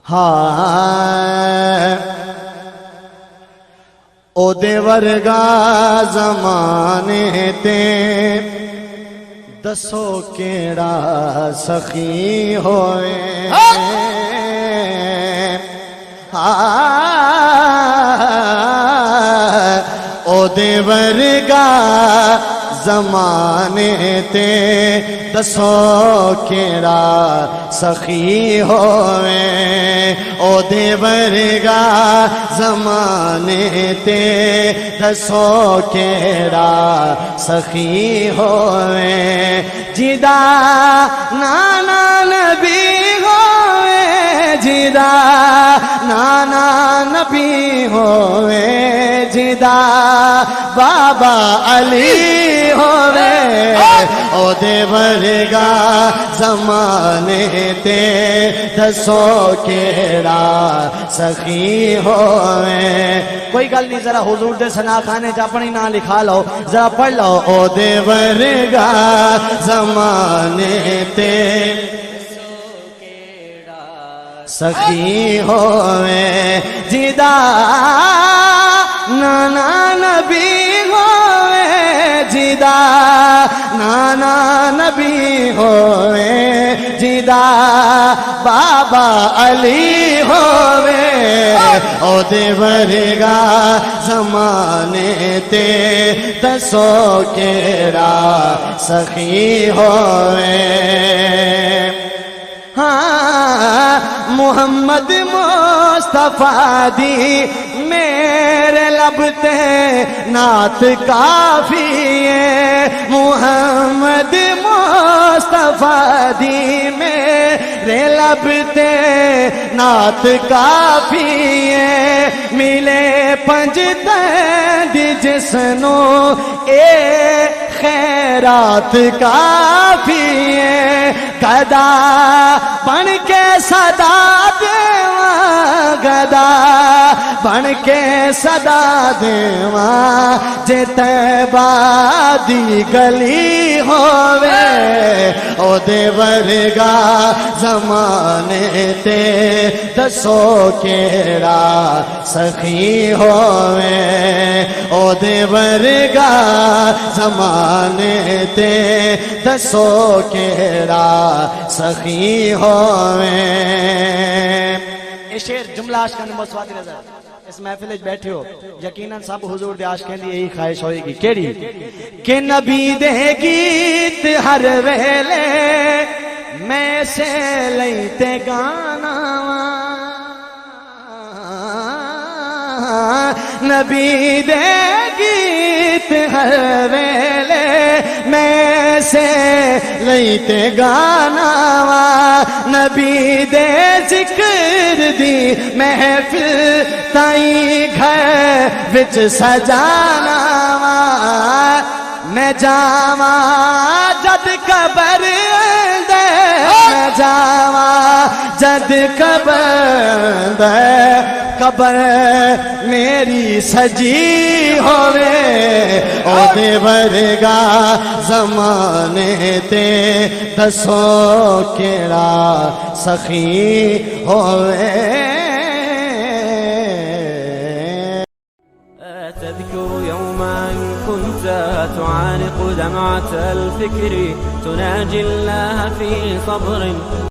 ہائے او دے ورگا زمانے تے دسو کیڑا سخی ہوئے او دے ورگا زمانے تے دسو کیڑا سخی ہوئے او دے ورگا زمانے تے دسو کیڑا سخی ہوئے جدا نانا نبی ہوئے جدا نانا نبی ہوئے جدا بابا علی ہوئے او دے ورگا زمانے تے دسو کیڑا سخی ہوئے کوئی گل نہیں ذرا حضور دے ثنا خانے چ اپنی نام لکھا لو ذرا پڑھ لو او دے ورگا زمانے تے سخی ہوئے جدا نانا نبی ہوئے جدا نانا نبی ہوئے جدا بابا علی ہوئے او دے ورگا زمانے تے دسو کیڑا سخی ہوئے ہاں محمد مصطفیٰ دی میرے لب تے نعت کافی ہے محمد مصطفیٰ دی میرے لب تے نعت کافی ہے ملے پنج تند جسنو اے خیرات کافی ہے گدا بن کے صدا دیواں گدا بن کے صدا دیواں جے طیبہ دی گلی ہووے او دے ورگا زمانے تے دسو کیڑا سخی ہووے او دے ورگا زمانے تے دسو کیڑا سخی ہووے یہ شعر جملہ عاشقان نمبر سواتی نظر اس محفل وچ بیٹھے ہو یقیناً سب حضور دے عاشقاں دی یہی خواہش ہوئے گی کیڑی کہ نبی دے گیت ہر ویلے میں سے لیتے گانا نبی دے گیت ہر ویلے میں سے لیتے گانا نبی دے ذکر دی محفل تائی گھر وچ سجانا میں جاواں جد قبر دے میں جاواں جد قبر دے قبر میری سجی ہوئے او دے ورگا زمانے تے دسو کیڑا سخی ہوئے تذكر يوما كنت تعانق دمعة الفكر تناجي الله في صبر